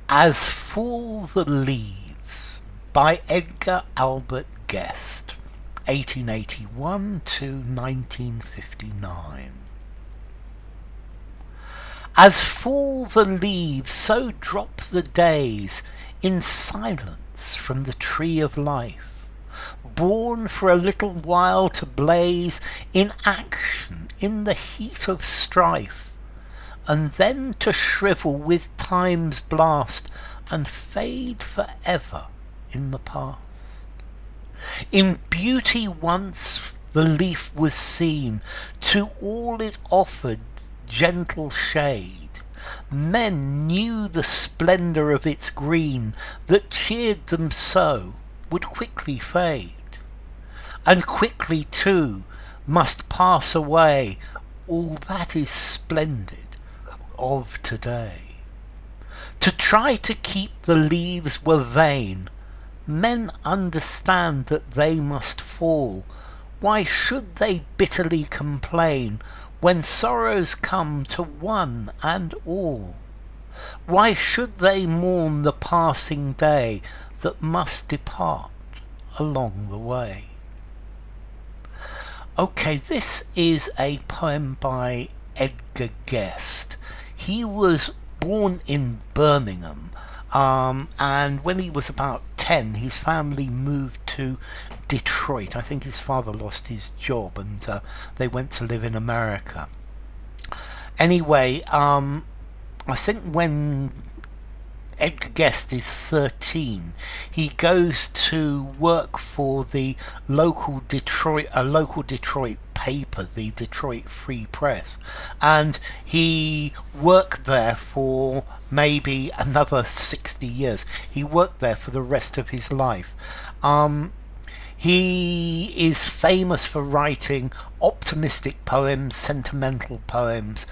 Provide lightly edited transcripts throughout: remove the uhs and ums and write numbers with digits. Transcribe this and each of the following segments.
As Fall the Leaves by Edgar Albert Guest, 1881 to 1959. As fall the leaves, so drop the days in silence from the tree of life, born for a little while to blaze in action in the heat of strife, and then to shrivel with time's blast and fade forever in the past. In beauty once the leaf was seen, to all it offered gentle shade. Men knew the splendor of its green, that cheered them so would quickly fade, and quickly too must pass away all that is splendid of today. To try to keep the leaves were vain. Men understand that they must fall. Why should they bitterly complain when sorrows come to one and all? Why should they mourn the passing day that must depart along the way? Okay, this is a poem by Edgar Guest. He was born in Birmingham, and when he was about 10, his family moved to Detroit. I think his father lost his job and they went to live in America. Anyway, I think when Edgar Guest is 13, he goes to work for the local Detroit paper, the Detroit Free Press, and he worked there for maybe another 60 years. He worked there for the rest of his life. He is famous for writing optimistic poems, sentimental poems.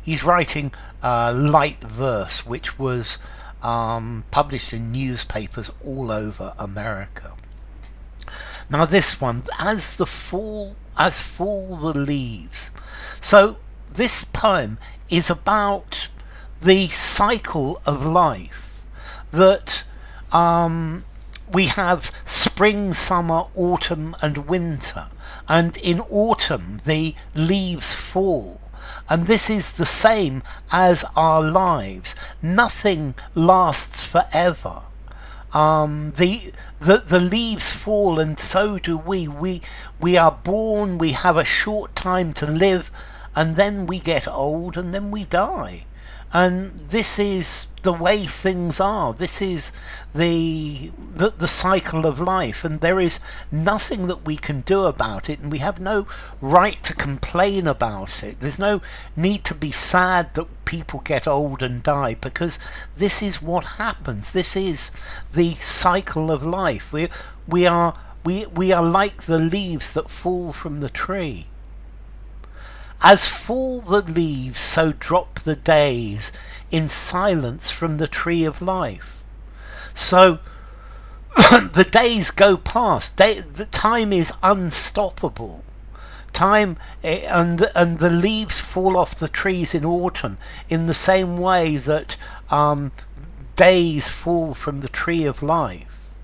He's writing light verse, which was published in newspapers all over America. Now this one, as fall the leaves. So this poem is about the cycle of life, that we have spring, summer, autumn and winter, and in autumn the leaves fall. And this is the same as our lives. Nothing lasts forever. The leaves fall, and so do we. We are born, we have a short time to live, and then we get old, and then we die. And this is the way things are. This is the cycle of life, and there is nothing that we can do about it, and we have no right to complain about it. There's no need to be sad that people get old and die, because this is what happens. This is the cycle of life. We are like the leaves that fall from the tree. As fall the leaves, so drop the days in silence from the tree of life. So the days go past. The time is unstoppable. Time and the leaves fall off the trees in autumn in the same way that days fall from the tree of life.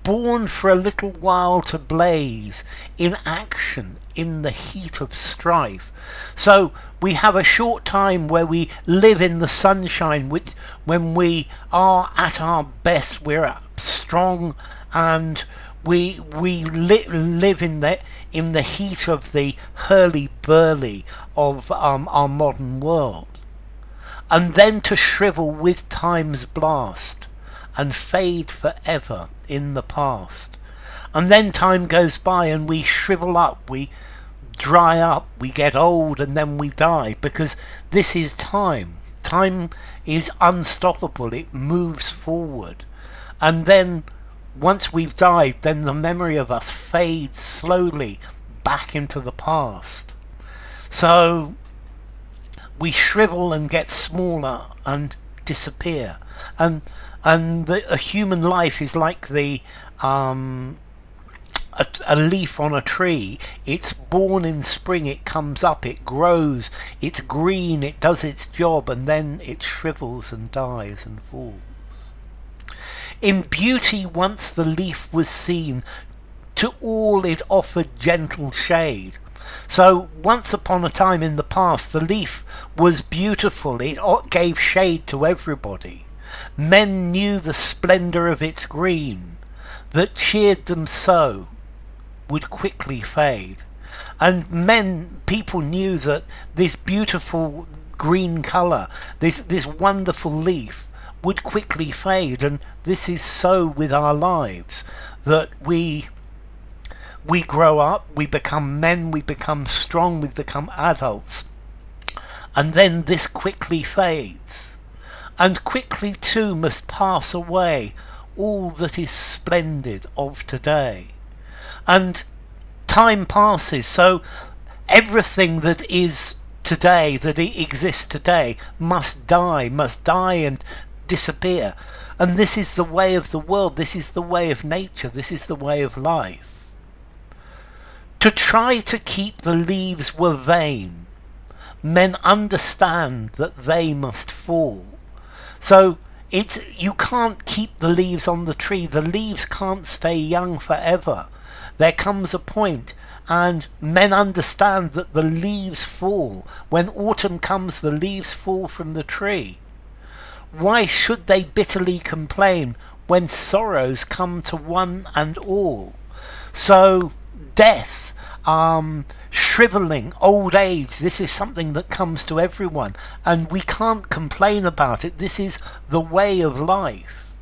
Born for a little while to blaze in action in the heat of strife. So we have a short time where we live in the sunshine, which when we are at our best, we're strong, and we live in the heat of the hurly-burly of our modern world, and then to shrivel with time's blast and fade forever in the past. And then time goes by and we shrivel up, we dry up, we get old, and then we die, because this is time. Time is unstoppable, it moves forward. And then once we've died, then the memory of us fades slowly back into the past. So we shrivel and get smaller and disappear. And a human life is like the a leaf on a tree. It's born in spring, it comes up, it grows, it's green, it does its job, and then it shrivels and dies and falls. In beauty once the leaf was seen, to all it offered gentle shade. So once upon a time in the past, the leaf was beautiful, it gave shade to everybody. Men knew the splendor of its green, that cheered them so, would quickly fade. And people knew that this beautiful green colour, this wonderful leaf, would quickly fade. And this is so with our lives, that we grow up, we become men, we become strong, we become adults, and then this quickly fades. And quickly too must pass away all that is splendid of today. And time passes, so everything that is today, that exists today, must die and disappear. And this is the way of the world, this is the way of nature, this is the way of life. To try to keep the leaves were vain. Men understand that they must fall. So you can't keep the leaves on the tree. The leaves can't stay young forever. There comes a point, and men understand that the leaves fall. When autumn comes, the leaves fall from the tree. Why should they bitterly complain when sorrows come to one and all? So death, shriveling, old age, this is something that comes to everyone, and we can't complain about it. This is the way of life.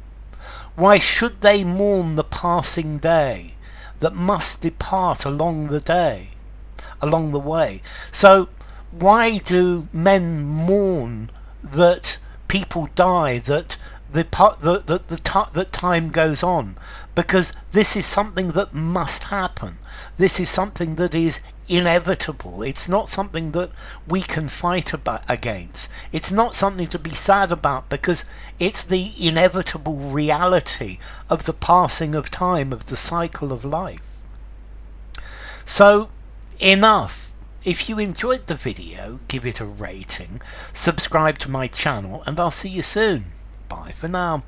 Why should they mourn the passing day that must depart along the way? So why do men mourn that people die, that that time goes on? Because this is something that must happen. This is something that is inevitable. It's not something that we can fight against. It's not something to be sad about, because it's the inevitable reality of the passing of time, of the cycle of life. So enough. If you enjoyed the video, give it a rating, subscribe to my channel, and I'll see you soon. Bye for now.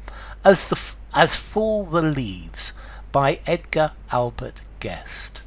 As Fall the Leaves by Edgar Albert Guest.